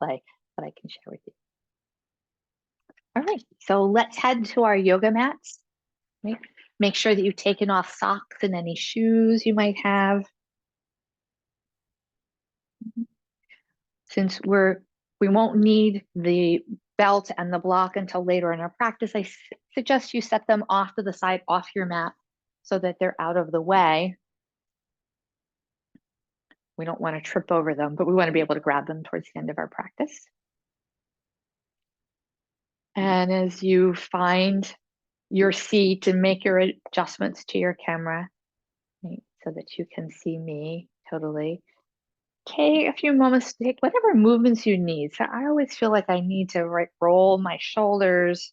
play that I can share with you. All right, so let's head to our yoga mats. Right? Make sure that you've taken off socks and any shoes you might have. Since we won't need the belt and the block until later in our practice, I suggest you set them off to the side, off your mat, so that they're out of the way. We don't want to trip over them, but we want to be able to grab them towards the end of our practice. And as you find your seat and make your adjustments to your camera, right, so that you can see me totally, take a few moments to take whatever movements you need. So I always feel like I need to roll my shoulders.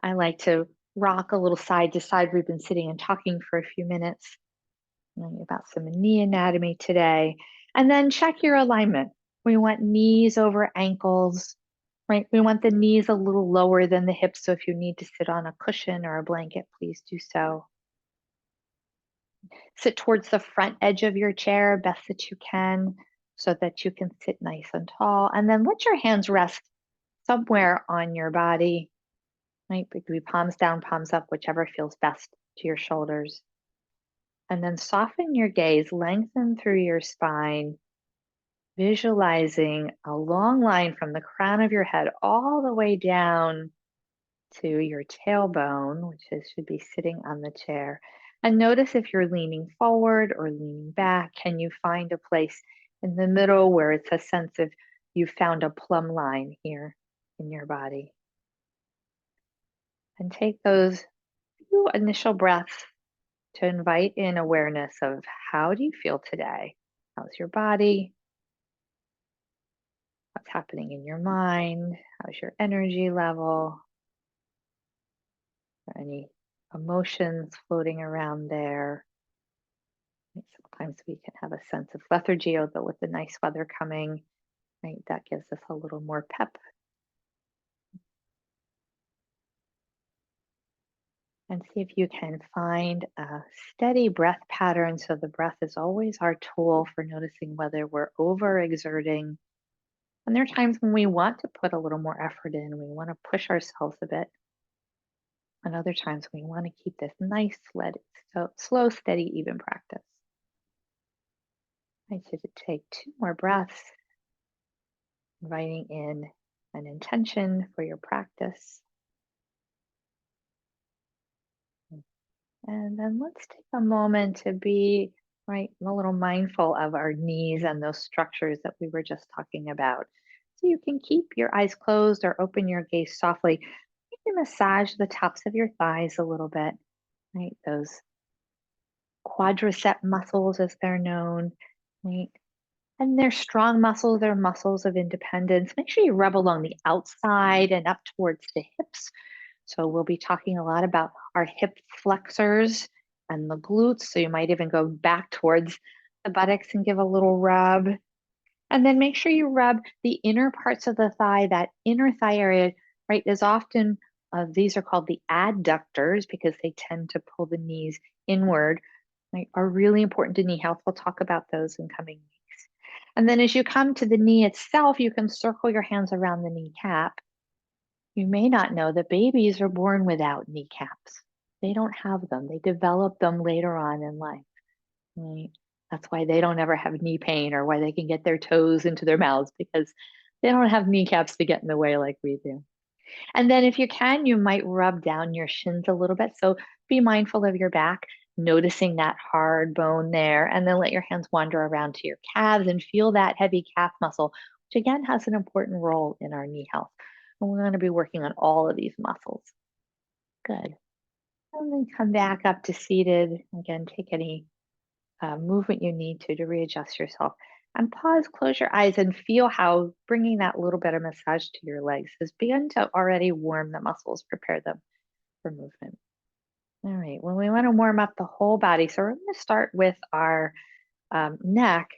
I like to rock a little side to side. We've been sitting and talking for a few minutes about some knee anatomy today. And then check your alignment. We want knees over ankles, right? We want the knees a little lower than the hips. So if you need to sit on a cushion or a blanket, please do so. Sit towards the front edge of your chair, best that you can, so that you can sit nice and tall. And then let your hands rest somewhere on your body, right? It could be palms down, palms up, whichever feels best to your shoulders. And then soften your gaze, lengthen through your spine, visualizing a long line from the crown of your head all the way down to your tailbone, which should be sitting on the chair. And notice if you're leaning forward or leaning back. Can you find a place in the middle where it's a sense of you found a plumb line here in your body? And take those few initial breaths to invite in awareness of how do you feel today? How's your body? What's happening in your mind? How's your energy level? Are there any emotions floating around there? Sometimes we can have a sense of lethargy, although with the nice weather coming, right, that gives us a little more pep. And see if you can find a steady breath pattern. So the breath is always our tool for noticing whether we're overexerting. And there are times when we want to put a little more effort in, we want to push ourselves a bit. And other times we want to keep this nice, slow, steady, even practice. I should take 2 more breaths, inviting in an intention for your practice. And then let's take a moment to be a little mindful of our knees and those structures that we were just talking about. So you can keep your eyes closed or open your gaze softly. You can massage the tops of your thighs a little bit, right? Those quadriceps muscles, as they're known, right? And they're strong muscles, they're muscles of independence. Make sure you rub along the outside and up towards the hips. So we'll be talking a lot about our hip flexors and the glutes. So you might even go back towards the buttocks and give a little rub. And then make sure you rub the inner parts of the thigh, that inner thigh area, right? Is often, these are called the adductors because they tend to pull the knees inward, right? Are really important to knee health. We'll talk about those in coming weeks. And then as you come to the knee itself, you can circle your hands around the kneecap. You may not know that babies are born without kneecaps. They don't have them. They develop them later on in life. Right? That's why they don't ever have knee pain or why they can get their toes into their mouths because they don't have kneecaps to get in the way like we do. And then if you can, you might rub down your shins a little bit. So be mindful of your back, noticing that hard bone there, and then let your hands wander around to your calves and feel that heavy calf muscle, which again has an important role in our knee health. And we're going to be working on all of these muscles. Good. And then come back up to seated. Again, take any movement you need to readjust yourself. And pause, close your eyes, and feel how bringing that little bit of massage to your legs has begun to already warm the muscles, prepare them for movement. All right, well, we want to warm up the whole body. So we're going to start with our neck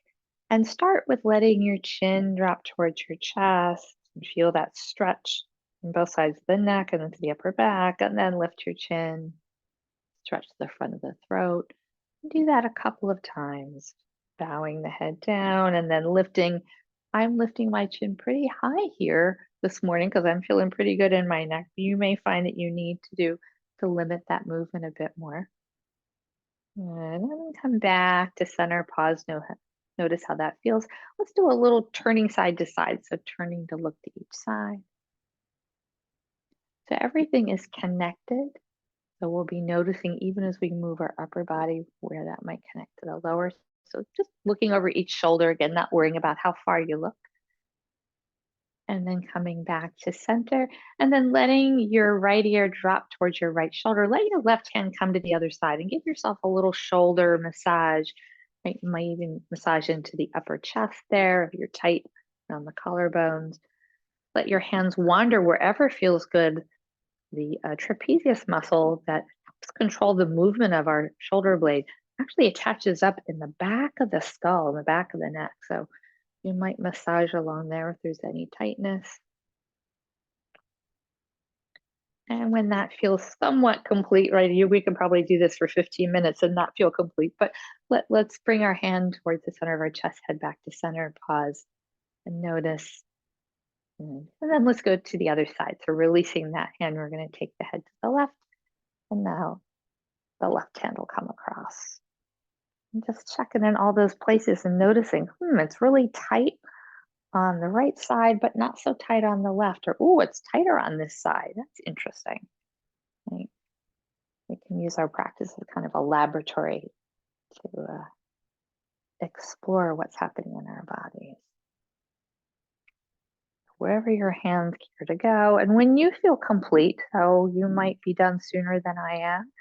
and start with letting your chin drop towards your chest and feel that stretch on both sides of the neck and into the upper back, and then lift your chin, stretch the front of the throat. Do that a couple of times, bowing the head down and then lifting I'm lifting my chin pretty high here this morning because I'm feeling pretty good in my neck. You may find that you need to limit that movement a bit more. And then come back to center, pause, notice how that feels. Let's do a little turning side to side. So turning to look to each side. So everything is connected. So we'll be noticing even as we move our upper body where that might connect to the lower. So just looking over each shoulder again, not worrying about how far you look. And then coming back to center and then letting your right ear drop towards your right shoulder. Let your left hand come to the other side and give yourself a little shoulder massage. Right? You might even massage into the upper chest there if you're tight around the collarbones. Let your hands wander wherever feels good. The trapezius muscle that helps control the movement of our shoulder blade actually attaches up in the back of the skull, in the back of the neck. So you might massage along there if there's any tightness. And when that feels somewhat complete, right, we can probably do this for 15 minutes and not feel complete, but let's bring our hand towards the center of our chest, head back to center, pause, and notice. And then let's go to the other side. So releasing that hand, we're going to take the head to the left, and now the left hand will come across. And just checking in all those places and noticing, it's really tight on the right side, but not so tight on the left, or, oh, it's tighter on this side. That's interesting. Right? We can use our practice as kind of a laboratory to explore what's happening in our bodies. Wherever your hands care to go. And when you feel complete, so you might be done sooner than I am,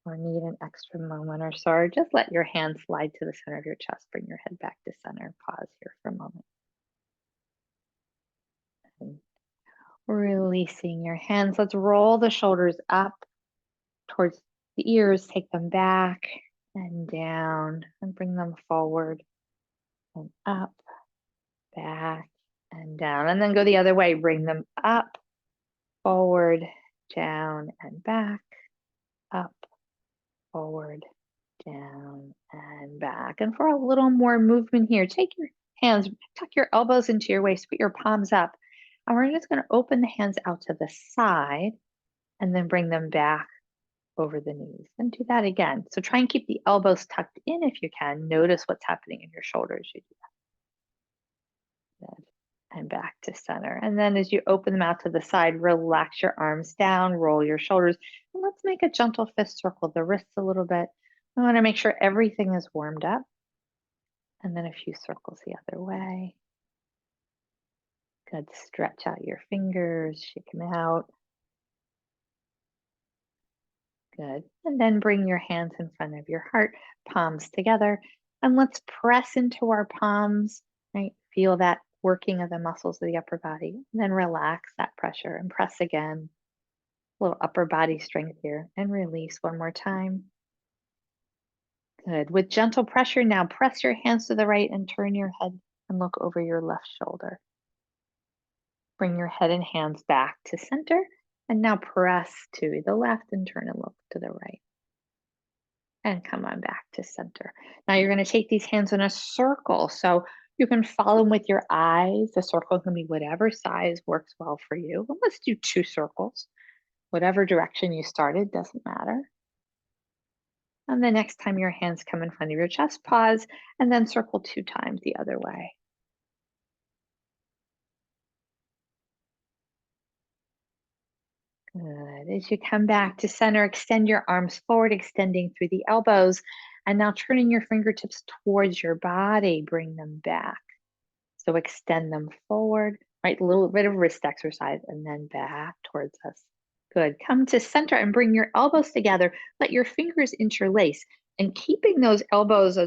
or need an extra moment or so, or just let your hands slide to the center of your chest. Bring your head back to center. Pause here for a moment. And releasing your hands. Let's roll the shoulders up towards the ears. Take them back and down and bring them forward and up, back and down. And then go the other way. Bring them up, forward, down and back, up, forward, down and back. And for a little more movement here, take your hands, tuck your elbows into your waist, put your palms up. And we're just going to open the hands out to the side and then bring them back over the knees. And do that again. So try and keep the elbows tucked in if you can. Notice what's happening in your shoulders. You do that. Good. And back to center. And then as you open them out to the side, relax your arms down, roll your shoulders. And let's make a gentle fist circle the wrists a little bit. I want to make sure everything is warmed up. And then a few circles the other way. Good. Stretch out your fingers, shake them out. Good. And then bring your hands in front of your heart, palms together. And let's press into our palms, right? Feel that working of the muscles of the upper body. And then relax that pressure and press again. A little upper body strength here. And release one more time. Good. With gentle pressure, now press your hands to the right and turn your head and look over your left shoulder. Bring your head and hands back to center. And now press to the left and turn and look to the right. And come on back to center. Now you're going to take these hands in a circle. So you can follow them with your eyes. The circle can be whatever size works well for you. But let's do 2 circles. Whatever direction you started, doesn't matter. And the next time your hands come in front of your chest, pause, and then circle 2 times the other way. Good. As you come back to center, extend your arms forward, extending through the elbows, and now turning your fingertips towards your body, bring them back. So extend them forward, right? A little bit of wrist exercise, and then back towards us. Good. Come to center and bring your elbows together. Let your fingers interlace, and keeping those elbows,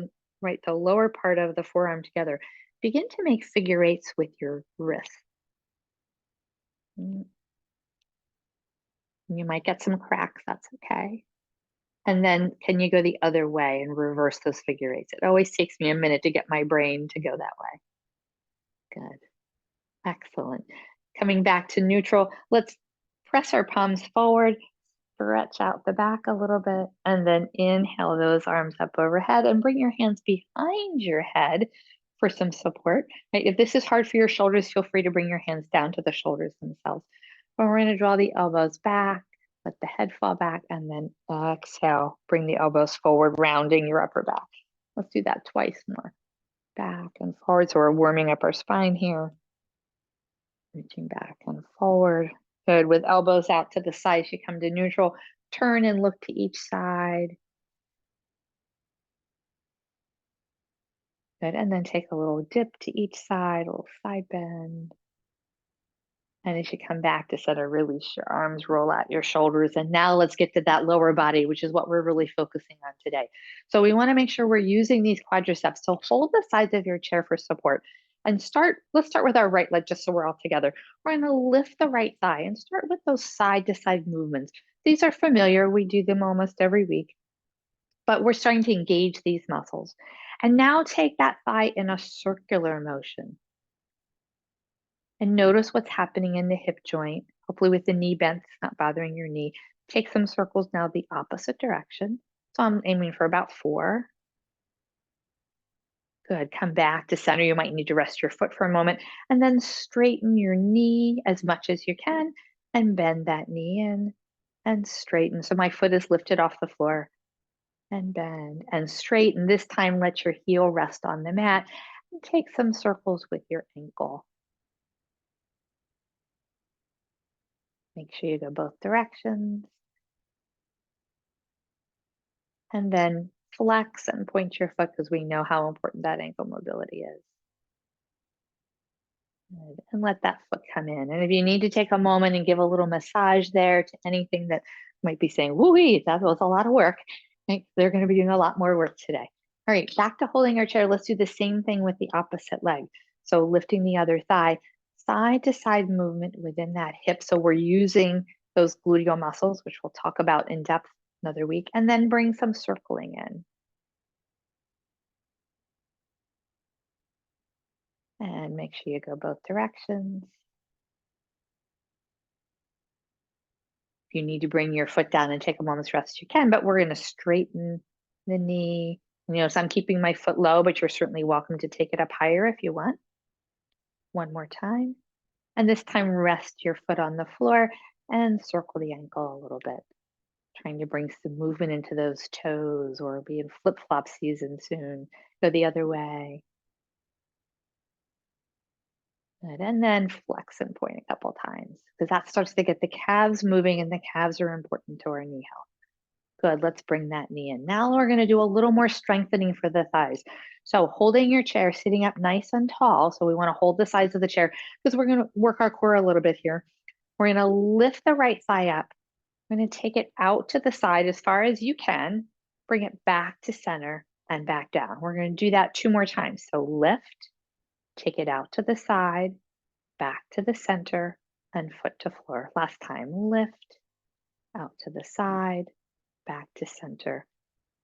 right, the lower part of the forearm together, begin to make figure eights with your wrists. You might get some cracks, that's okay. And then can you go the other way and reverse those figure eights? It always takes me a minute to get my brain to go that way. Good. Excellent. Coming back to neutral, let's press our palms forward, stretch out the back a little bit, and then inhale those arms up overhead and bring your hands behind your head. for some support. Right? If this is hard for your shoulders, feel free to bring your hands down to the shoulders themselves. But we're going to draw the elbows back, let the head fall back, and then exhale, bring the elbows forward, rounding your upper back. Let's do that twice more. Back and forward. So we're warming up our spine here. Reaching back and forward. Good. With elbows out to the side, you come to neutral. Turn and look to each side. Good. And then take a little dip to each side, a little side bend. And as you come back to center, release your arms, roll out your shoulders. And now let's get to that lower body, which is what we're really focusing on today. So we want to make sure we're using these quadriceps. So hold the sides of your chair for support. And let's start with our right leg, just so we're all together. We're going to lift the right thigh and start with those side to side movements. These are familiar. We do them almost every week, but we're starting to engage these muscles. And now take that thigh in a circular motion. And notice what's happening in the hip joint. Hopefully with the knee bent, it's not bothering your knee. Take some circles now the opposite direction. So I'm aiming for about 4. Good, come back to center. You might need to rest your foot for a moment and then straighten your knee as much as you can and bend that knee in and straighten. So my foot is lifted off the floor and bend and straighten. This time, let your heel rest on the mat and take some circles with your ankle. Make sure you go both directions. And then flex and point your foot because we know how important that ankle mobility is. Good. And let that foot come in. And if you need to take a moment and give a little massage there to anything that might be saying, woo-wee, that was a lot of work, right? They're going to be doing a lot more work today. All right, back to holding our chair. Let's do the same thing with the opposite leg. So lifting the other thigh, side to side movement within that hip. So we're using those gluteal muscles, which we'll talk about in depth another week, and then bring some circling in. And make sure you go both directions. If you need to bring your foot down and take a moment's rest, you can, but we're going to straighten the knee. So I'm keeping my foot low, but you're certainly welcome to take it up higher if you want. One more time. And this time, rest your foot on the floor and circle the ankle a little bit. Trying to bring some movement into those toes, or be in flip-flop season soon. Go the other way. Good. And then flex and point a couple times because that starts to get the calves moving, and the calves are important to our knee health. Good, let's bring that knee in. Now we're going to do a little more strengthening for the thighs. So holding your chair, sitting up nice and tall. So we want to hold the sides of the chair because we're going to work our core a little bit here. We're going to lift the right thigh up. We're going to take it out to the side as far as you can. Bring it back to center and back down. We're going to do that 2 more times. So lift, take it out to the side, back to the center, and foot to floor. Last time, lift, out to the side, back to center,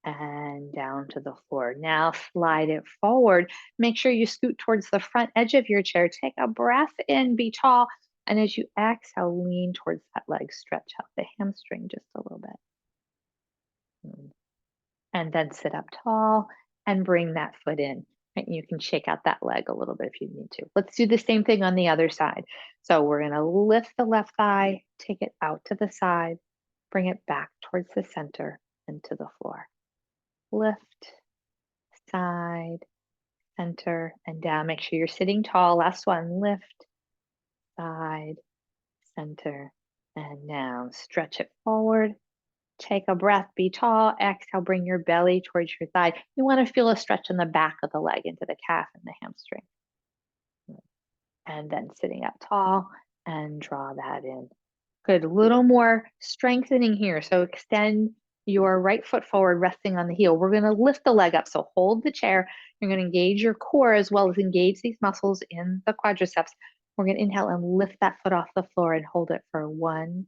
and down to the floor. Now slide it forward. Make sure you scoot towards the front edge of your chair. Take a breath in, be tall. And as you exhale, lean towards that leg. Stretch out the hamstring just a little bit. And then sit up tall and bring that foot in. And you can shake out that leg a little bit if you need to. Let's do the same thing on the other side. So we're going to lift the left thigh, take it out to the side, bring it back towards the center and to the floor. Lift, side, center, and down. Make sure you're sitting tall. Last one, lift, side, center, and down. Stretch it forward. Take a breath, be tall. Exhale, bring your belly towards your thigh. You want to feel a stretch in the back of the leg into the calf and the hamstring. And then sitting up tall and draw that in. Good, a little more strengthening here. So extend your right foot forward, resting on the heel. We're going to lift the leg up. So hold the chair. You're going to engage your core as well as engage these muscles in the quadriceps. We're going to inhale and lift that foot off the floor and hold it for 1,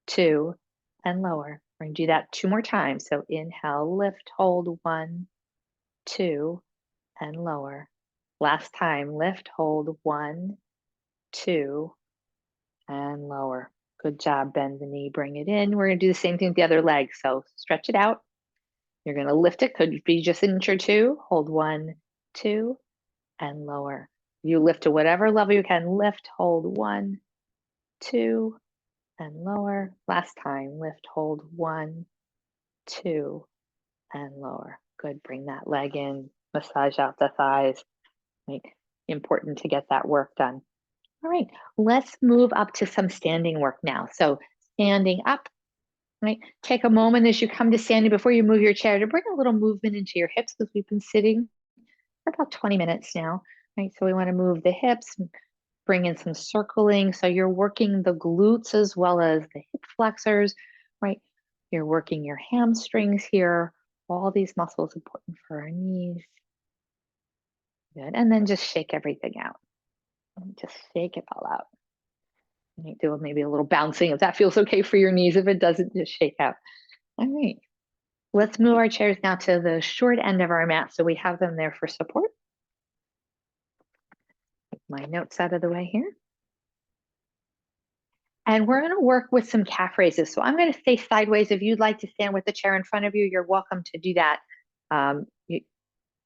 2, and lower. We're going to do that 2 more times. So inhale, lift, hold, 1, 2, and lower. Last time, lift, hold, 1, 2, and lower. Good job. Bend the knee, bring it in. We're going to do the same thing with the other leg. So stretch it out. You're going to lift it. Could be just an inch or 2. Hold 1, 2, and lower. You lift to whatever level you can. Lift, hold, 1, 2, and lower. Last time, lift, hold, 1, 2, and lower. Good, bring that leg in, massage out the thighs. Right. Important to get that work done. All right, let's move up to some standing work now. So standing up, right? Take a moment as you come to standing before you move your chair to bring a little movement into your hips because we've been sitting for about 20 minutes now, right? So we want to move the hips, bring in some circling. So you're working the glutes as well as the hip flexors, right? You're working your hamstrings here. All these muscles important for our knees. Good, and then just shake everything out. Just shake it all out. You do maybe a little bouncing if that feels okay for your knees. If it doesn't, just shake out. All right. Let's move our chairs now to the short end of our mat. So we have them there for support. Take my notes out of the way here. And we're going to work with some calf raises. So I'm going to stay sideways. If you'd like to stand with the chair in front of you, you're welcome to do that.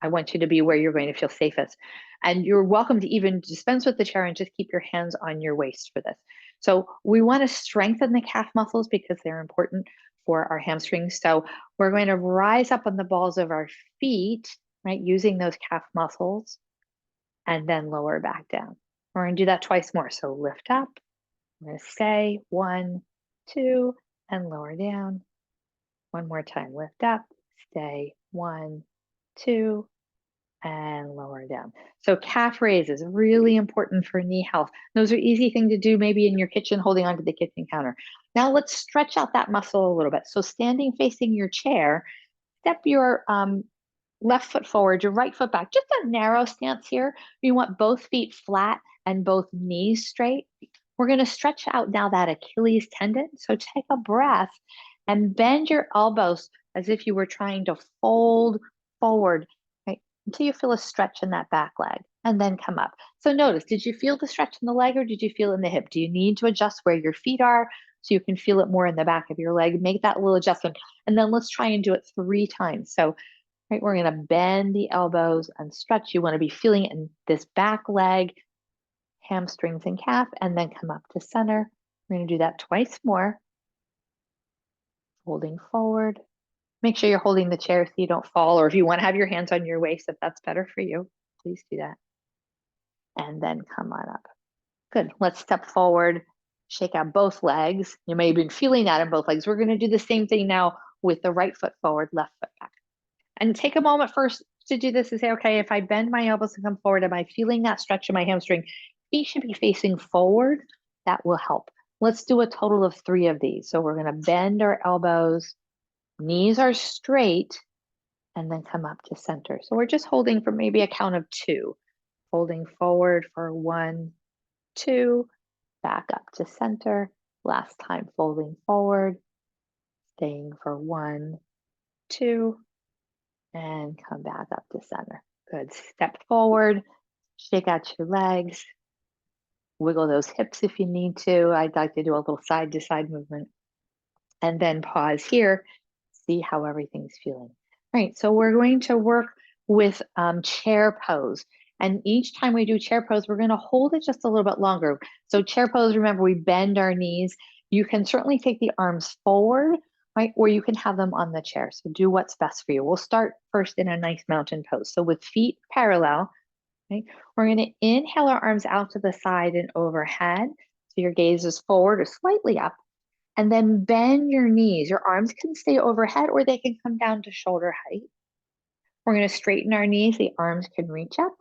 I want you to be where you're going to feel safest. And you're welcome to even dispense with the chair and just keep your hands on your waist for this. So we want to strengthen the calf muscles because they're important for our hamstrings. So we're going to rise up on the balls of our feet, right, using those calf muscles, and then lower back down. We're going to do that twice more. So lift up, I'm going to stay, 1, 2, and lower down. One more time, lift up, stay, 1, 2, and lower down. So calf raises, really important for knee health. Those are easy things to do maybe in your kitchen, holding onto the kitchen counter. Now let's stretch out that muscle a little bit. So standing facing your chair, step your left foot forward, your right foot back, just a narrow stance here. You want both feet flat and both knees straight. We're going to stretch out now that Achilles tendon. So take a breath and bend your elbows as if you were trying to fold forward, right, until you feel a stretch in that back leg, and then come up. So notice, did you feel the stretch in the leg or did you feel it in the hip? Do you need to adjust where your feet are so you can feel it more in the back of your leg? Make that little adjustment. And then let's try and do it 3 times. So right, we're going to bend the elbows and stretch. You want to be feeling it in this back leg, hamstrings and calf, and then come up to center. We're going to do that twice more. Holding forward. Make sure you're holding the chair so you don't fall, or if you want to have your hands on your waist, if that's better for you, please do that. And then come on up. Good. Let's step forward, shake out both legs. You may have been feeling that in both legs. We're going to do the same thing now with the right foot forward, left foot back. And take a moment first to do this and say, okay, if I bend my elbows and come forward, am I feeling that stretch in my hamstring? Feet should be facing forward. That will help. Let's do a total of 3 of these. So we're going to bend our elbows, knees are straight, and then come up to center. So we're just holding for maybe a count of 2. Holding forward for 1, 2, back up to center. Last time, folding forward, staying for 1, 2, and come back up to center. Good. Step forward, shake out your legs, wiggle those hips if you need to. I'd like to do a little side to side movement. And then pause here, see how everything's feeling. All right, so we're going to work with chair pose. And each time we do chair pose, we're going to hold it just a little bit longer. So chair pose, remember, we bend our knees. You can certainly take the arms forward, right? Or you can have them on the chair. So do what's best for you. We'll start first in a nice mountain pose. So with feet parallel, right? We're going to inhale our arms out to the side and overhead. So your gaze is forward or slightly up. And then bend your knees. Your arms can stay overhead or they can come down to shoulder height. We're going to straighten our knees. The arms can reach up.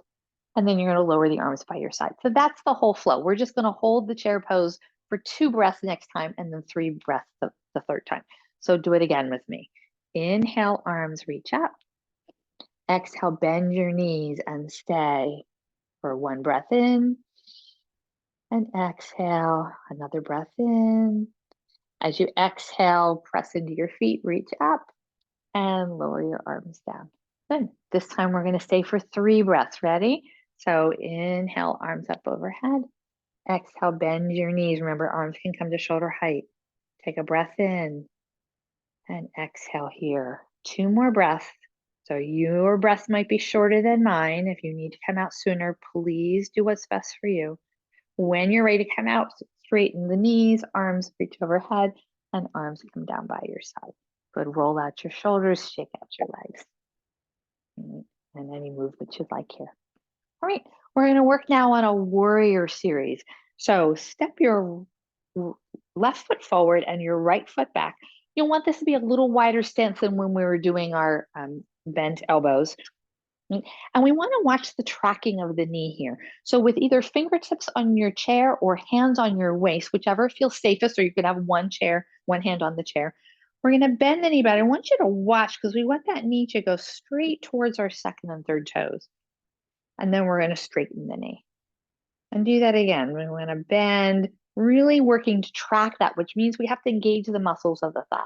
And then you're going to lower the arms by your side. So that's the whole flow. We're just going to hold the chair pose for 2 breaths next time and then 3 breaths the third time. So do it again with me. Inhale, arms reach up. Exhale, bend your knees and stay for 1 breath in. And exhale, another breath in. As you exhale, press into your feet, reach up, and lower your arms down. Good. This time we're going to stay for 3 breaths. Ready? So inhale, arms up overhead. Exhale, bend your knees. Remember, arms can come to shoulder height. Take a breath in and exhale here. 2 more breaths. So your breath might be shorter than mine. If you need to come out sooner, please do what's best for you. When you're ready to come out, straighten the knees, arms reach overhead, and arms come down by your side. Good, roll out your shoulders, shake out your legs. And any movement you'd like here. All right, we're gonna work now on a warrior series. So step your left foot forward and your right foot back. You'll want this to be a little wider stance than when we were doing our bent elbows. And we want to watch the tracking of the knee here. So with either fingertips on your chair or hands on your waist, whichever feels safest, or you could have one hand on the chair. We're going to bend the knee back. I want you to watch because we want that knee to go straight towards our second and third toes. And then we're going to straighten the knee. And do that again. We want to bend, really working to track that, which means we have to engage the muscles of the thigh.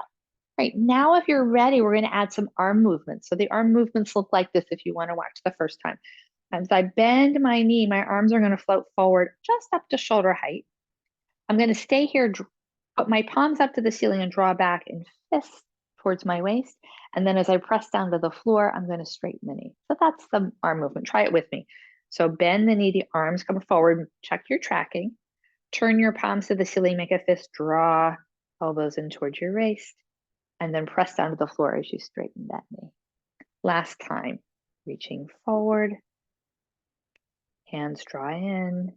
Right, now if you're ready, we're gonna add some arm movements. So the arm movements look like this if you wanna watch the first time. As I bend my knee, my arms are gonna float forward just up to shoulder height. I'm gonna stay here, put my palms up to the ceiling and draw back in fists towards my waist. And then as I press down to the floor, I'm gonna straighten the knee. So that's the arm movement, try it with me. So bend the knee, the arms come forward, check your tracking. Turn your palms to the ceiling, make a fist, draw elbows in towards your waist. And then press down to the floor as you straighten that knee. Last time, reaching forward, hands draw in,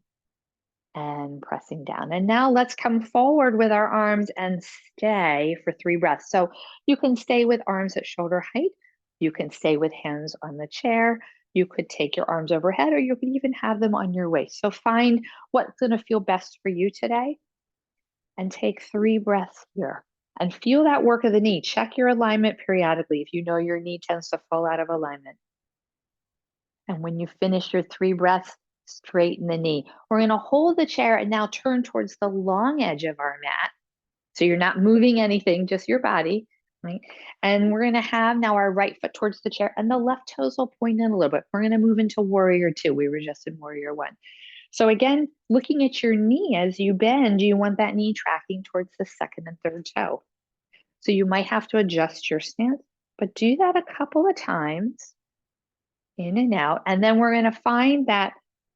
and pressing down. And now let's come forward with our arms and stay for 3 breaths. So you can stay with arms at shoulder height. You can stay with hands on the chair. You could take your arms overhead, or you could even have them on your waist. So find what's going to feel best for you today and take 3 breaths here. And feel that work of the knee. Check your alignment periodically if you know your knee tends to fall out of alignment. And when you finish your 3 breaths, straighten the knee. We're going to hold the chair and now turn towards the long edge of our mat. So you're not moving anything, just your body, right? And we're going to have now our right foot towards the chair and the left toes will point in a little bit. We're going to move into warrior 2. We were just in warrior 1. So again, looking at your knee as you bend, you want that knee tracking towards the second and third toe. So you might have to adjust your stance, but do that a couple of times, in and out. And then we're going to find that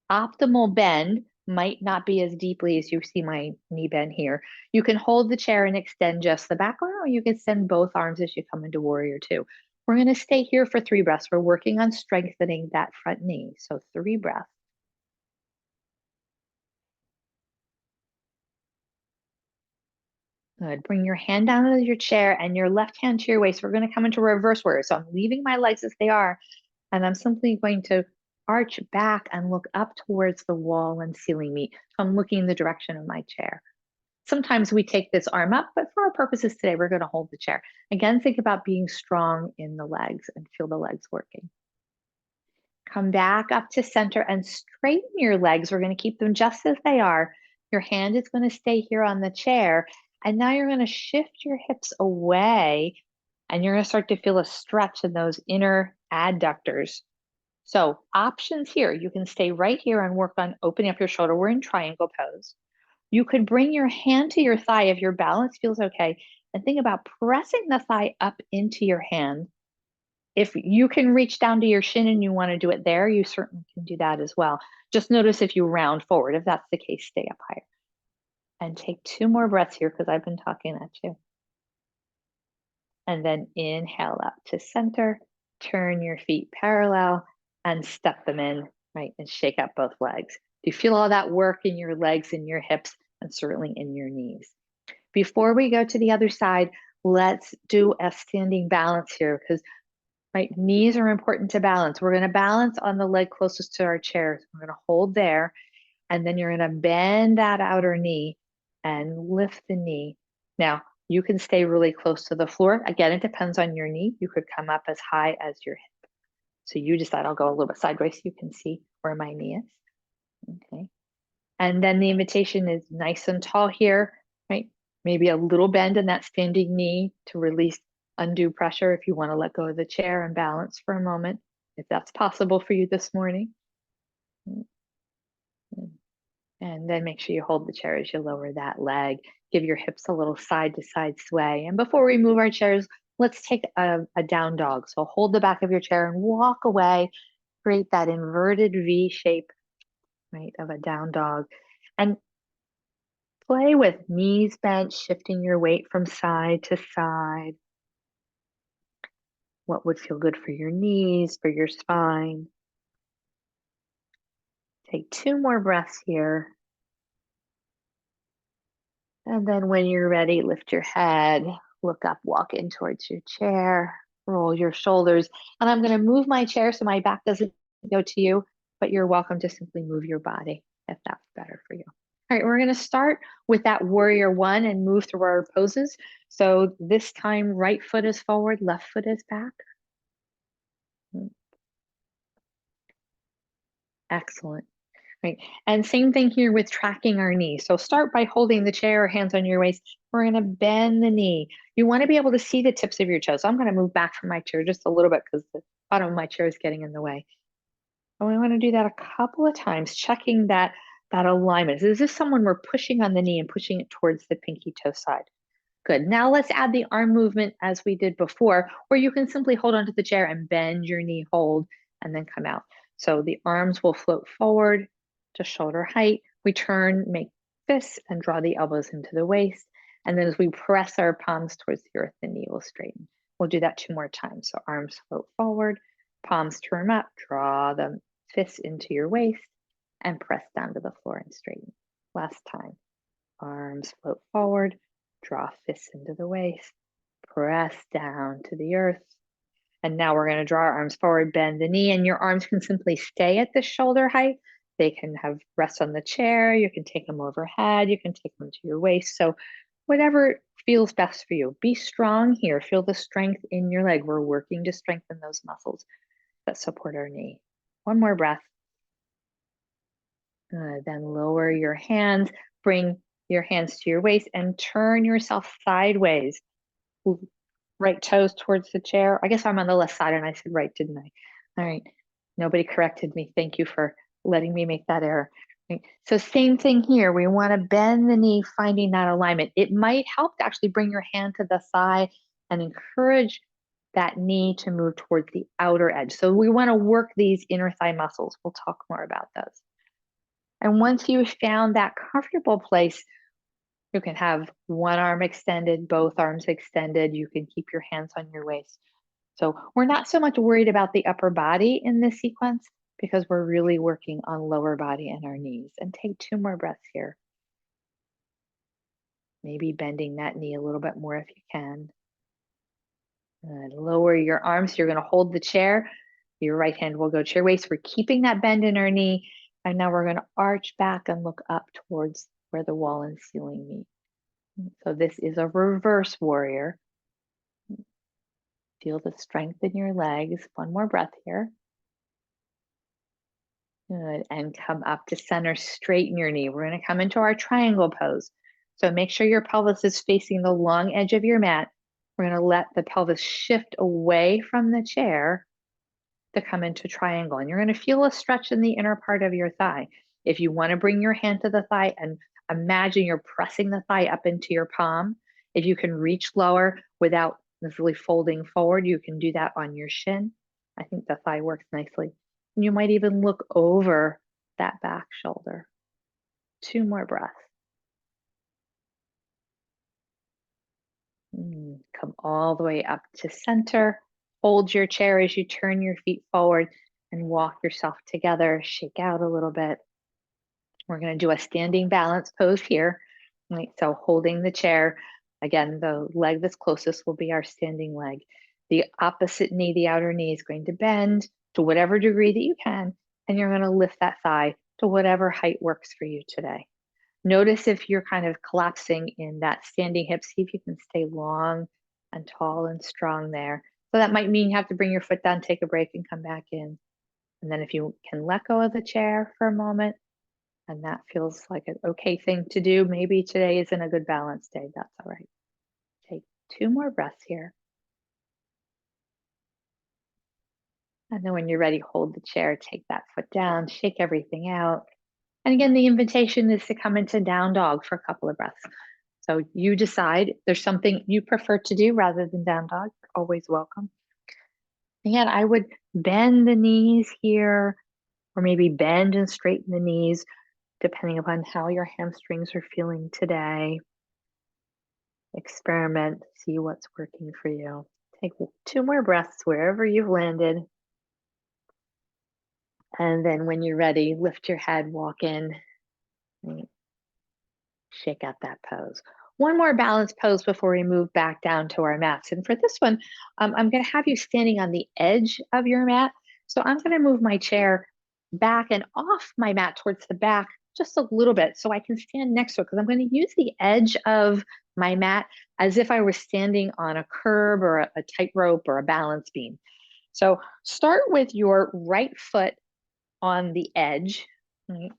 optimal bend might not be as deeply as you see my knee bend here. You can hold the chair and extend just the back arm, or you can extend both arms as you come into warrior 2. We're going to stay here for 3 breaths. We're working on strengthening that front knee. So 3 breaths. Good. Bring your hand down to your chair and your left hand to your waist. We're going to come into reverse warrior. So I'm leaving my legs as they are, and I'm simply going to arch back and look up towards the wall and ceiling meet. So I'm looking in the direction of my chair. Sometimes we take this arm up, but for our purposes today, we're going to hold the chair. Again, think about being strong in the legs and feel the legs working. Come back up to center and straighten your legs. We're going to keep them just as they are. Your hand is going to stay here on the chair. And now you're going to shift your hips away and you're going to start to feel a stretch in those inner adductors. So options here, you can stay right here and work on opening up your shoulder. We're in triangle pose. You could bring your hand to your thigh if your balance feels okay, and think about pressing the thigh up into your hand. If you can reach down to your shin and you want to do it there, you certainly can do that as well. Just notice if you round forward. If that's the case, stay up higher. And take 2 more breaths here because I've been talking at you. And then inhale up to center, turn your feet parallel and step them in, right? And shake up both legs. Do you feel all that work in your legs and your hips and certainly in your knees? Before we go to the other side, let's do a standing balance here because right, knees are important to balance. We're going to balance on the leg closest to our chair. So we're going to hold there and then you're going to bend that outer knee and lift the knee. Now, you can stay really close to the floor. Again, it depends on your knee. You could come up as high as your hip. So you decide. I'll go a little bit sideways so you can see where my knee is. Okay. And then the invitation is nice and tall here, right? Maybe a little bend in that standing knee to release undue pressure if you want to let go of the chair and balance for a moment, if that's possible for you this morning. And then make sure you hold the chair as you lower that leg. Give your hips a little side to side sway. And before we move our chairs, Let's take a down dog. So hold the back of your chair and walk away. Create that inverted V shape, right, of a down dog. And play with knees bent, shifting your weight from side to side. What would feel good for your knees, for your spine? Take 2 more breaths here. And then when you're ready, lift your head, look up, walk in towards your chair, roll your shoulders. And I'm going to move my chair so my back doesn't go to you, but you're welcome to simply move your body if that's better for you. All right, we're going to start with that warrior one and move through our poses. So this time, right foot is forward, left foot is back. Excellent. Right. And same thing here with tracking our knees. So start by holding the chair, hands on your waist. We're going to bend the knee. You want to be able to see the tips of your toes. So I'm going to move back from my chair just a little bit because the bottom of my chair is getting in the way. And we want to do that a couple of times, checking that alignment. Is this someone we're pushing on the knee and pushing it towards the pinky toe side? Good. Now let's add the arm movement as we did before, where you can simply hold onto the chair and bend your knee, hold, and then come out. So the arms will float forward to shoulder height. We turn, make fists, and draw the elbows into the waist. And then as we press our palms towards the earth, the knee will straighten. We'll do that 2 more times. So arms float forward, palms turn up, draw the fists into your waist, and press down to the floor and straighten. Last time. Arms float forward, draw fists into the waist, press down to the earth. And now we're going to draw our arms forward, bend the knee, and your arms can simply stay at the shoulder height. They can have rest on the chair. You can take them overhead. You can take them to your waist. So whatever feels best for you. Be strong here. Feel the strength in your leg. We're working to strengthen those muscles that support our knee. 1 more breath. Then lower your hands. Bring your hands to your waist and turn yourself sideways. Right toes towards the chair. I guess I'm on the left side and I said right, didn't I? All right. Nobody corrected me. Thank you for letting me make that error. Right. So same thing here. We want to bend the knee, finding that alignment. It might help to actually bring your hand to the thigh and encourage that knee to move towards the outer edge. So we want to work these inner thigh muscles. We'll talk more about those. And once you've found that comfortable place, you can have one arm extended, both arms extended. You can keep your hands on your waist. So we're not so much worried about the upper body in this sequence because we're really working on lower body and our knees. And take 2 more breaths here. Maybe bending that knee a little bit more if you can. Lower your arms. You're going to hold the chair. Your right hand will go to your waist. We're keeping that bend in our knee. And now we're going to arch back and look up towards where the wall and ceiling meet. So this is a reverse warrior. Feel the strength in your legs. 1 more breath here. Good. And come up to center, straighten your knee. We're going to come into our triangle pose. So make sure your pelvis is facing the long edge of your mat. We're going to let the pelvis shift away from the chair to come into triangle. And you're going to feel a stretch in the inner part of your thigh. If you want to bring your hand to the thigh and imagine you're pressing the thigh up into your palm, if you can reach lower without really folding forward, you can do that on your shin. I think the thigh works nicely. And you might even look over that back shoulder. 2 more breaths. Come all the way up to center. Hold your chair as you turn your feet forward and walk yourself together. Shake out a little bit. We're going to do a standing balance pose here. Right, so holding the chair. Again, the leg that's closest will be our standing leg. The opposite knee, the outer knee, is going to bend to whatever degree that you can, and you're going to lift that thigh to whatever height works for you today. Notice if you're kind of collapsing in that standing hip, see if you can stay long and tall and strong there. So that might mean you have to bring your foot down, take a break, and come back in. And then if you can let go of the chair for a moment, and that feels like an okay thing to do, maybe today isn't a good balance day, that's all right. Take 2 more breaths here. And then when you're ready, hold the chair, take that foot down, shake everything out. And again, the invitation is to come into down dog for a couple of breaths. So you decide if there's something you prefer to do rather than down dog, you're always welcome. Again, I would bend the knees here, or maybe bend and straighten the knees, depending upon how your hamstrings are feeling today. Experiment, see what's working for you. Take 2 more breaths wherever you've landed. And then when you're ready, lift your head, walk in, and shake out that pose. One more balance pose before we move back down to our mats. And for this one, I'm going to have you standing on the edge of your mat. So I'm going to move my chair back and off my mat towards the back just a little bit so I can stand next to it, because I'm going to use the edge of my mat as if I was standing on a curb or a tightrope or a balance beam. So start with your right foot on the edge, right,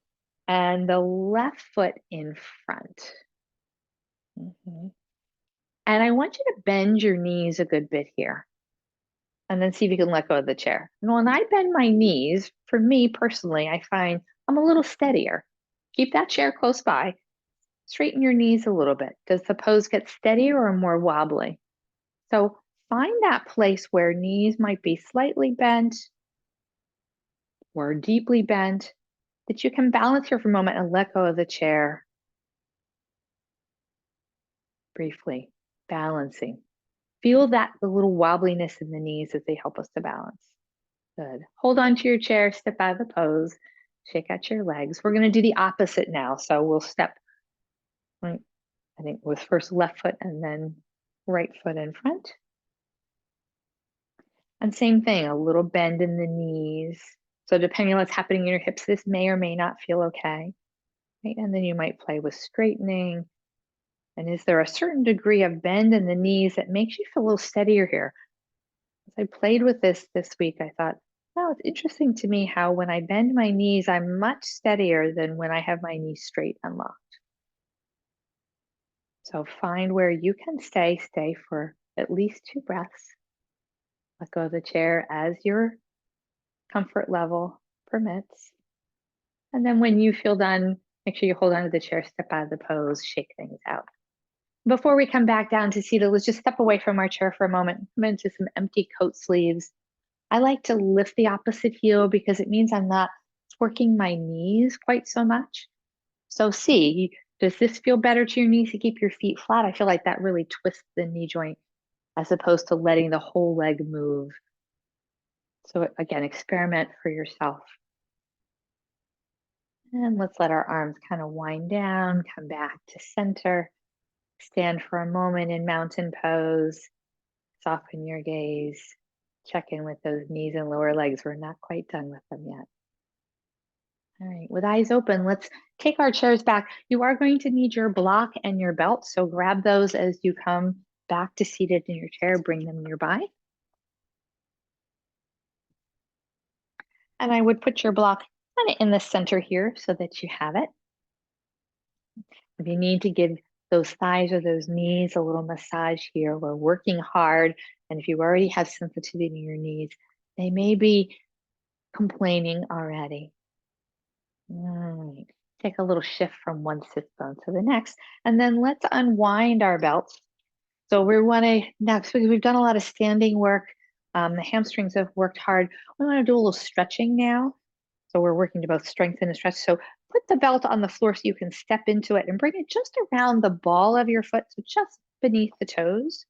and the left foot in front. And I want you to bend your knees a good bit here. And then see if you can let go of the chair. And when I bend my knees, for me personally, I find I'm a little steadier. Keep that chair close by. Straighten your knees a little bit. Does the pose get steadier or more wobbly? So find that place where knees might be slightly bent or deeply bent, that you can balance here for a moment and let go of the chair briefly, balancing. Feel that the little wobbliness in the knees as they help us to balance. Good. Hold on to your chair, step out of the pose, shake out your legs. We're going to do the opposite now. So we'll step, right, I think with first left foot and then right foot in front. And same thing, a little bend in the knees. So depending on what's happening in your hips, this may or may not feel okay. Right? And then you might play with straightening. And is there a certain degree of bend in the knees that makes you feel a little steadier here? As I played with this week, I thought, oh, it's interesting to me how when I bend my knees, I'm much steadier than when I have my knees straight and locked. So find where you can stay for at least 2 breaths. Let go of the chair as your comfort level permits. And then when you feel done, make sure you hold on to the chair, step out of the pose, shake things out. Before we come back down to seated, let's just step away from our chair for a moment, come into some empty coat sleeves. I like to lift the opposite heel because it means I'm not working my knees quite so much. So see, does this feel better to your knees to keep your feet flat? I feel like that really twists the knee joint as opposed to letting the whole leg move. So again, experiment for yourself. And let's let our arms kind of wind down, come back to center. Stand for a moment in mountain pose. Soften your gaze. Check in with those knees and lower legs. We're not quite done with them yet. All right, with eyes open, let's take our chairs back. You are going to need your block and your belt, so grab those as you come back to seated in your chair. Bring them nearby. And I would put your block kind of in the center here so that you have it. If you need to give those thighs or those knees a little massage here, we're working hard. And if you already have sensitivity in your knees, they may be complaining already. All right. Take a little shift from one sit bone to the next. And then let's unwind our belts. So we want to, next, because we've done a lot of standing work. The hamstrings have worked hard. We want to do a little stretching now. So we're working to both strengthen and stretch. So put the belt on the floor so you can step into it and bring it just around the ball of your foot, so just beneath the toes.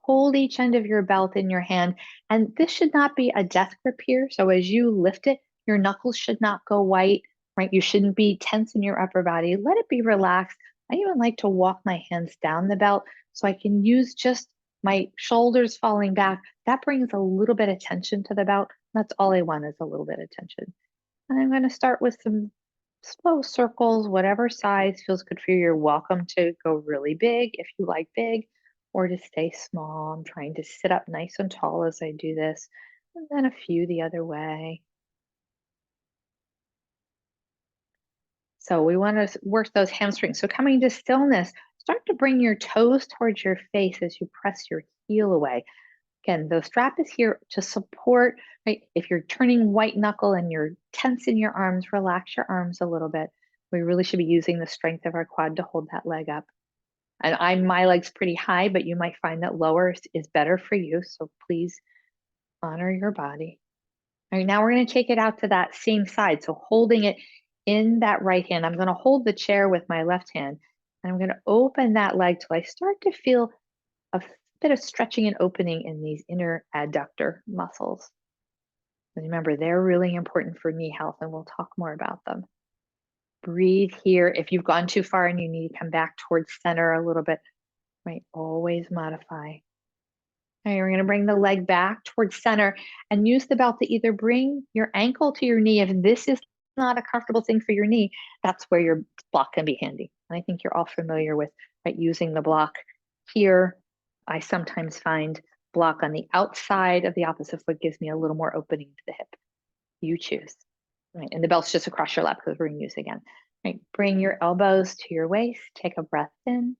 Hold each end of your belt in your hand. And this should not be a death grip here. So as you lift it, your knuckles should not go white, right? You shouldn't be tense in your upper body. Let it be relaxed. I even like to walk my hands down the belt so I can use just my shoulders falling back. That brings a little bit of tension to the belt. That's all I want, is a little bit of tension. And I'm going to start with some slow circles, whatever size feels good for you. You're welcome to go really big if you like big, or to stay small. I'm trying to sit up nice and tall as I do this, and then a few the other way. So we want to work those hamstrings. So coming to stillness, start to bring your toes towards your face as you press your heel away. Again, the strap is here to support, right? If you're turning white knuckle and you're tense in your arms, relax your arms a little bit. We really should be using the strength of our quad to hold that leg up. And my leg's pretty high, but you might find that lower is better for you. So please honor your body. All right, now we're going to take it out to that same side. So holding it in that right hand, I'm going to hold the chair with my left hand, and I'm going to open that leg till I start to feel a bit of stretching and opening in these inner adductor muscles. And remember, they're really important for knee health, and we'll talk more about them. Breathe here. If you've gone too far and you need to come back towards center a little bit, right? Always modify. All right, we're going to bring the leg back towards center and use the belt to either bring your ankle to your knee. If this is not a comfortable thing for your knee, that's where your block can be handy. And I think you're all familiar with, right, using the block here. I sometimes find block on the outside of the opposite foot gives me a little more opening to the hip. You choose. Right, and the belt's just across your lap because we're going to use it again. Right, bring your elbows to your waist. Take a breath in.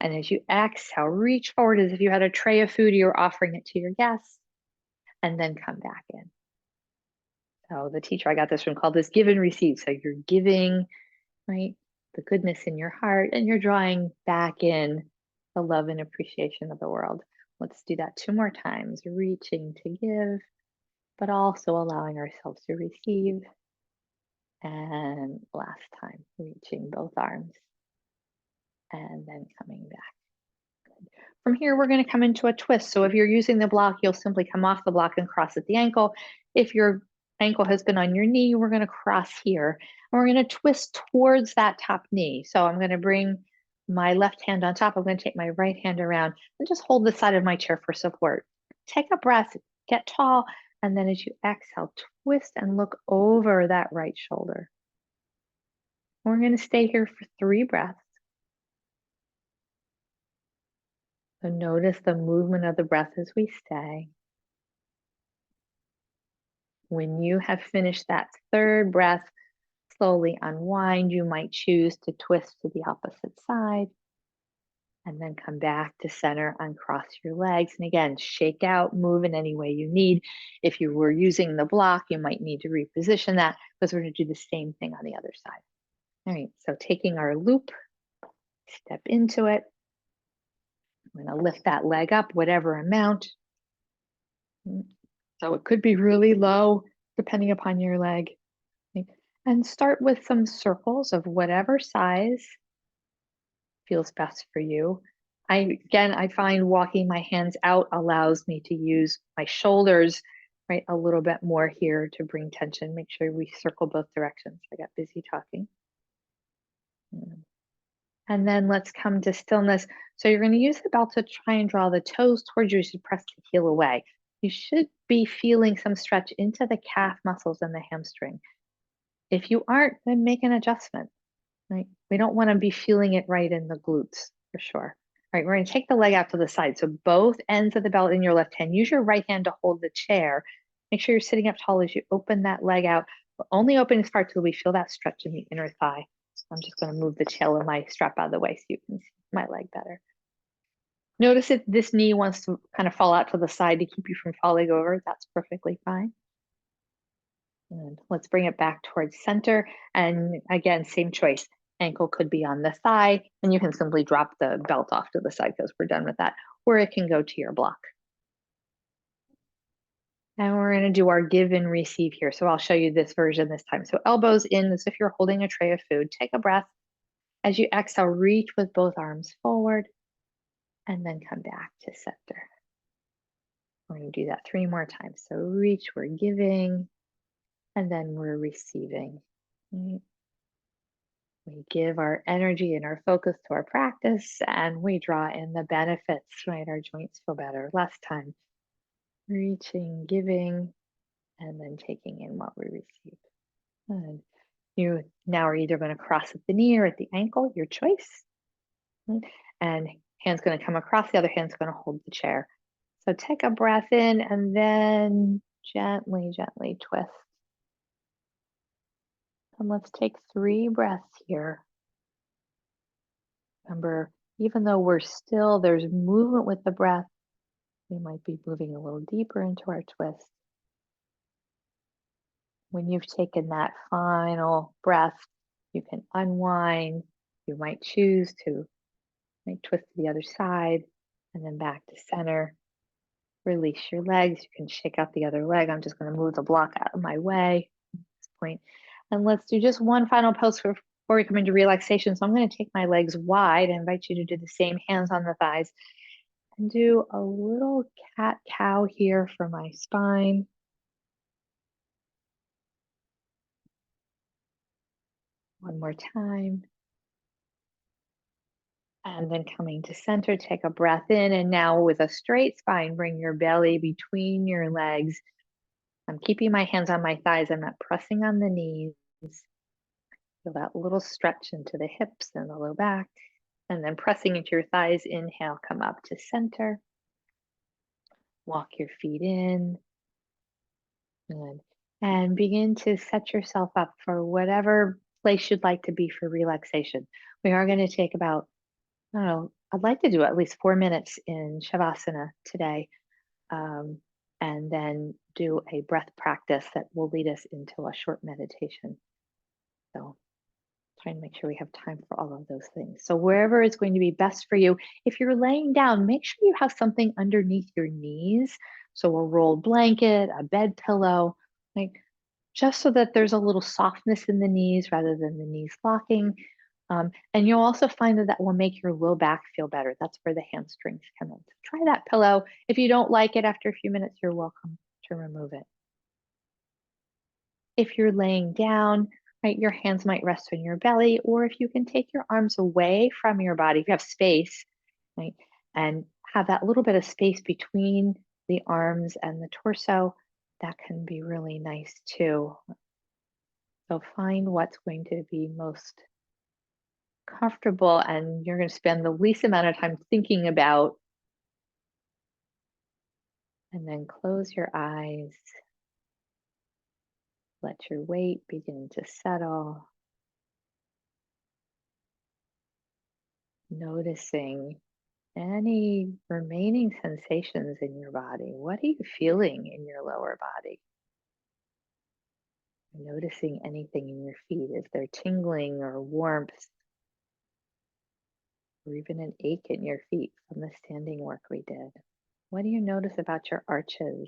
And as you exhale, reach forward as if you had a tray of food, you're offering it to your guests, and then come back in. So the teacher I got this from called this give and receive. So you're giving, right, the goodness in your heart, and you're drawing back in the love and appreciation of the world. Let's do that 2 more times, reaching to give, but also allowing ourselves to receive. And last time, reaching both arms and then coming back. From here, we're going to come into a twist. So if you're using the block, you'll simply come off the block and cross at the ankle. If your ankle has been on your knee, we're going to cross here. And we're going to twist towards that top knee. So I'm going to bring my left hand on top. I'm going to take my right hand around and just hold the side of my chair for support. Take a breath, get tall, and then as you exhale, twist and look over that right shoulder. We're going to stay here for 3 breaths. So notice the movement of the breath as we stay. When you have finished that 3rd breath, slowly unwind. You might choose to twist to the opposite side and then come back to center, uncross your legs. And again, shake out, move in any way you need. If you were using the block, you might need to reposition that because we're going to do the same thing on the other side. All right, so taking our loop, step into it. I'm going to lift that leg up, whatever amount. So it could be really low, depending upon your leg. And start with some circles of whatever size feels best for you. I find walking my hands out allows me to use my shoulders, right, a little bit more here to bring tension. Make sure we circle both directions. I got busy talking. And then let's come to stillness. So you're going to use the belt to try and draw the toes towards you. You should press the heel away. You should be feeling some stretch into the calf muscles and the hamstring. If you aren't, then make an adjustment. Right? We don't want to be feeling it right in the glutes for sure. All right, we're going to take the leg out to the side. So both ends of the belt in your left hand. Use your right hand to hold the chair. Make sure you're sitting up tall as you open that leg out. But only open as far till we feel that stretch in the inner thigh. So I'm just going to move the tail of my strap out of the way so you can see my leg better. Notice if this knee wants to kind of fall out to the side to keep you from falling over. That's perfectly fine. And let's bring it back towards center. And again, same choice. Ankle could be on the thigh, and you can simply drop the belt off to the side because we're done with that, or it can go to your block. And we're going to do our give and receive here. So I'll show you this version this time. So elbows in as if you're holding a tray of food. Take a breath. As you exhale, reach with both arms forward and then come back to center. We're going to do that 3 more times. So reach, we're giving, and then we're receiving. Right? We give our energy and our focus to our practice, and we draw in the benefits, right? Our joints feel better. Last time, reaching, giving, and then taking in what we receive. And you now are either going to cross at the knee or at the ankle, your choice. And hand's going to come across, the other hand's going to hold the chair. So take a breath in and then gently, gently twist. And let's take 3 breaths here. Remember, even though we're still, there's movement with the breath, we might be moving a little deeper into our twist. When you've taken that final breath, you can unwind. You might choose to Right, twist to the other side and then back to center. Release your legs. You can shake out the other leg. I'm just going to move the block out of my way at this point. And let's do just one final pose before we come into relaxation. So I'm going to take my legs wide. I invite you to do the same, hands on the thighs, and do a little cat-cow here for my spine. One more time. And then coming to center, take a breath in. And now with a straight spine, bring your belly between your legs. I'm keeping my hands on my thighs. I'm not pressing on the knees. Feel that little stretch into the hips and the low back. And then pressing into your thighs, inhale, come up to center. Walk your feet in. Good. And begin to set yourself up for whatever place you'd like to be for relaxation. We are going to take about, I don't know, I'd like to do at least 4 minutes in Shavasana today, and then do a breath practice that will lead us into a short meditation. So trying to make sure we have time for all of those things. So wherever is going to be best for you, if you're laying down, make sure you have something underneath your knees. So a rolled blanket, a bed pillow, like just so that there's a little softness in the knees rather than the knees locking. And you'll also find that that will make your low back feel better. That's where the hamstrings come in. So try that pillow. If you don't like it after a few minutes, you're welcome to remove it. If you're laying down, right, your hands might rest on your belly, or if you can take your arms away from your body, if you have space, right, and have that little bit of space between the arms and the torso, that can be really nice too. So find what's going to be most comfortable and you're going to spend the least amount of time thinking about. And then close your eyes. Let your weight begin to settle. Noticing any remaining sensations in your body. What are you feeling in your lower body? Noticing anything in your feet. Is there tingling or warmth? Or even an ache in your feet from the standing work we did? What do you notice about your arches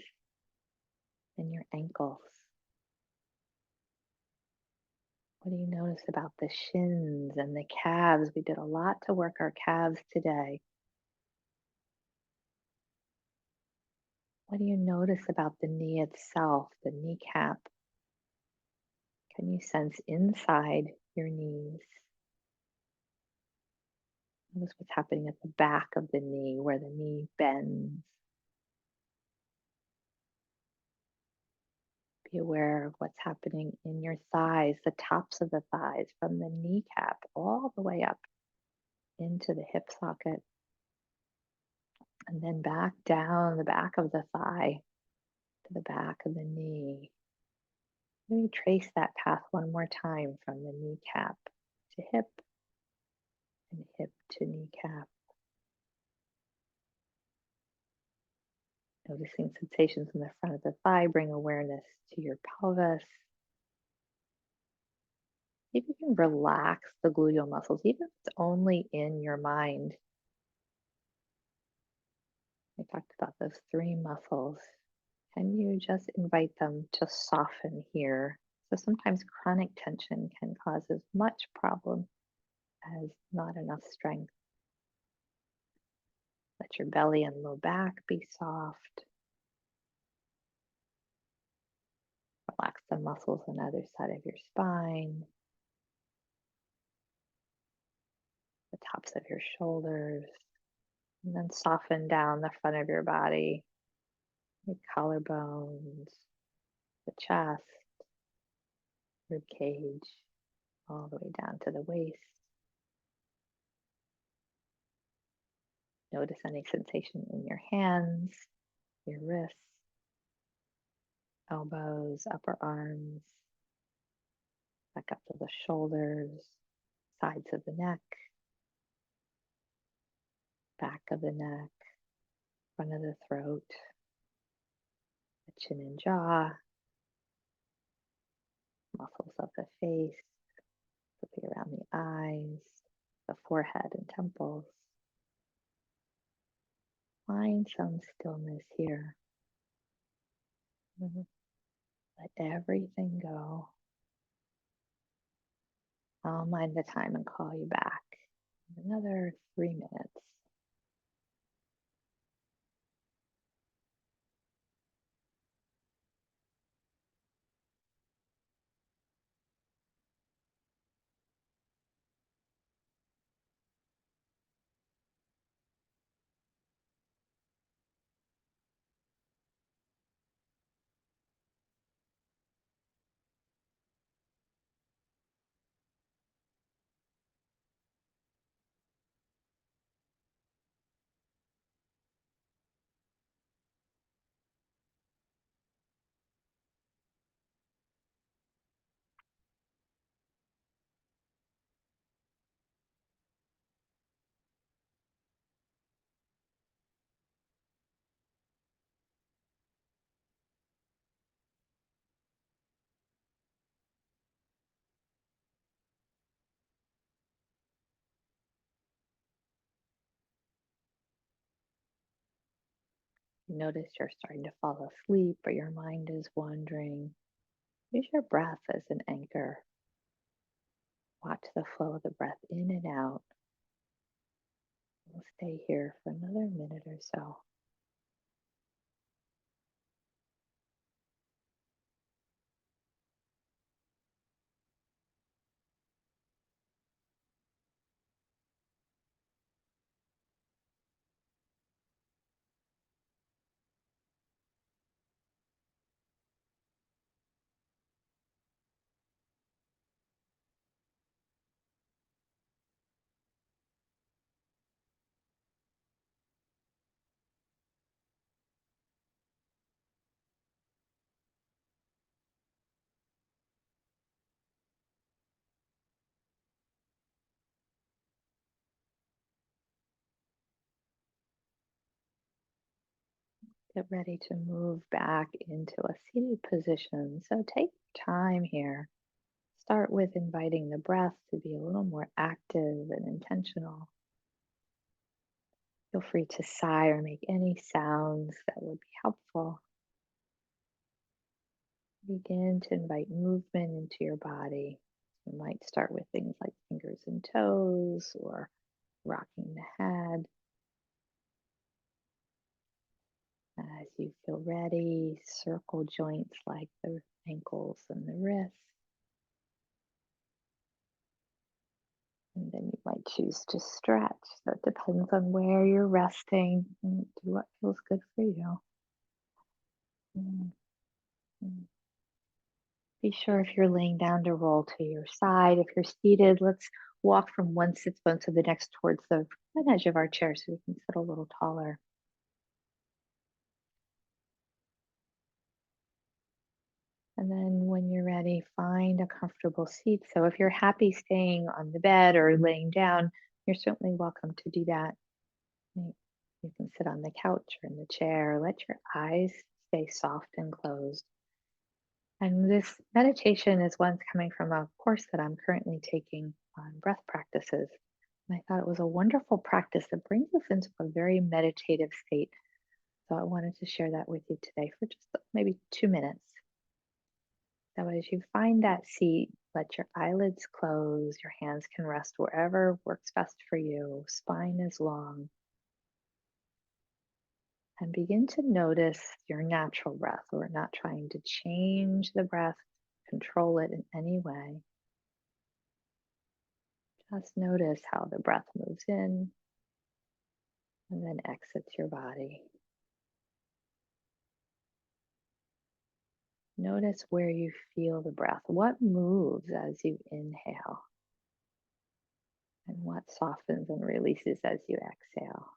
and your ankles? What do you notice about the shins and the calves? We did a lot to work our calves today. What do you notice about the knee itself, the kneecap? Can you sense inside your knees? Notice what's happening at the back of the knee, where the knee bends. Be aware of what's happening in your thighs, the tops of the thighs, from the kneecap all the way up into the hip socket. And then back down the back of the thigh to the back of the knee. Maybe trace that path one more time from the kneecap to hip and hip to kneecap. Noticing sensations in the front of the thigh, bring awareness to your pelvis. If you can relax the gluteal muscles, even if it's only in your mind. I talked about those three muscles. Can you just invite them to soften here? So sometimes chronic tension can cause as much problem as not enough strength. Let your belly and low back be soft. Relax the muscles on either side of your spine, the tops of your shoulders, and then soften down the front of your body, your collarbones, the chest, rib cage, all the way down to the waist. Notice any sensation in your hands, your wrists, elbows, upper arms, back up to the shoulders, sides of the neck, back of the neck, front of the throat, the chin and jaw, muscles of the face, particularly around the eyes, the forehead and temples. Find some stillness here. Mhm. Let everything go. I'll mind the time and call you back in another 3 minutes. You notice you're starting to fall asleep, but your mind is wandering. Use your breath as an anchor. Watch the flow of the breath in and out. We'll stay here for another minute or so. Get ready to move back into a seated position. So take time here. Start with inviting the breath to be a little more active and intentional. Feel free to sigh or make any sounds that would be helpful. Begin to invite movement into your body. You might start with things like fingers and toes or rocking the head. As you feel ready, circle joints like the ankles and the wrists. And then you might choose to stretch. So it depends on where you're resting and do what feels good for you. Mm, mm. Be sure if you're laying down to roll to your side. If you're seated, let's walk from one sit bone to the next towards the front edge of our chair so we can sit a little taller. And then when you're ready, find a comfortable seat. So if you're happy staying on the bed or laying down, you're certainly welcome to do that. You can sit on the couch or in the chair. Let your eyes stay soft and closed. And this meditation is one coming from a course that I'm currently taking on breath practices. And I thought it was a wonderful practice that brings us into a very meditative state. So I wanted to share that with you today for just maybe 2 minutes. So as you find that seat, let your eyelids close. Your hands can rest wherever works best for you. Spine is long. And begin to notice your natural breath. We're not trying to change the breath, control it in any way. Just notice how the breath moves in and then exits your body. Notice where you feel the breath. What moves as you inhale and what softens and releases as you exhale.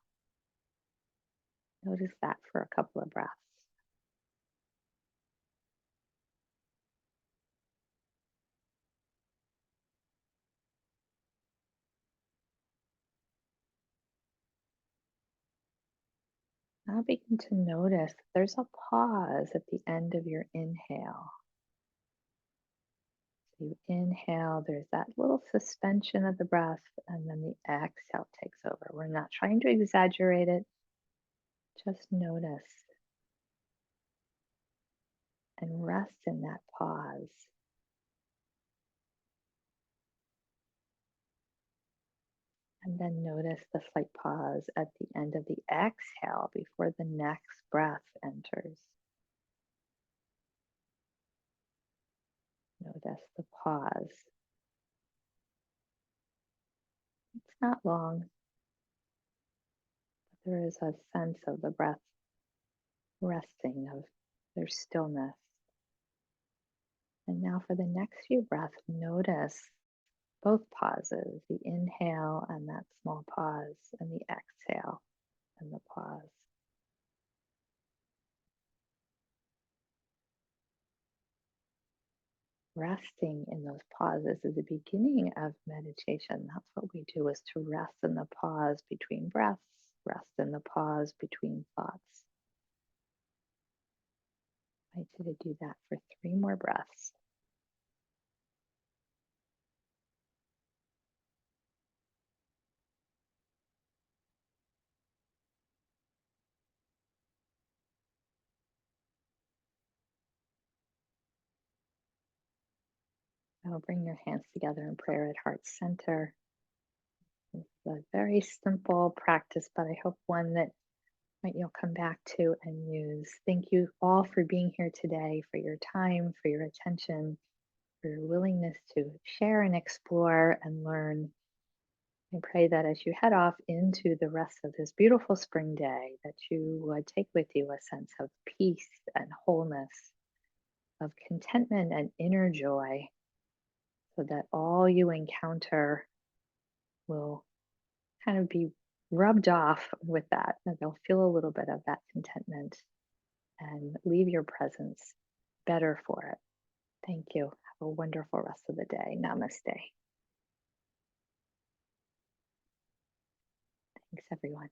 Notice that for a couple of breaths. Now begin to notice there's a pause at the end of your inhale. So you inhale, there's that little suspension of the breath, and then the exhale takes over. We're not trying to exaggerate it. Just notice and rest in that pause. And then notice the slight pause at the end of the exhale before the next breath enters. Notice the pause. It's not long, but there is a sense of the breath resting, of their stillness. And now for the next few breaths, notice both pauses, the inhale and that small pause, and the exhale and the pause. Resting in those pauses is the beginning of meditation. That's what we do, is to rest in the pause between breaths, rest in the pause between thoughts. I invite you to do that for 3 more breaths. Now bring your hands together in prayer at heart center. It's a very simple practice, but I hope one that you'll come back to and use. Thank you all for being here today, for your time, for your attention, for your willingness to share and explore and learn. I pray that as you head off into the rest of this beautiful spring day, that you would take with you a sense of peace and wholeness, of contentment and inner joy, so that all you encounter will kind of be rubbed off with that, and they'll feel a little bit of that contentment and leave your presence better for it. Thank you. Have a wonderful rest of the day. Namaste. Thanks, everyone.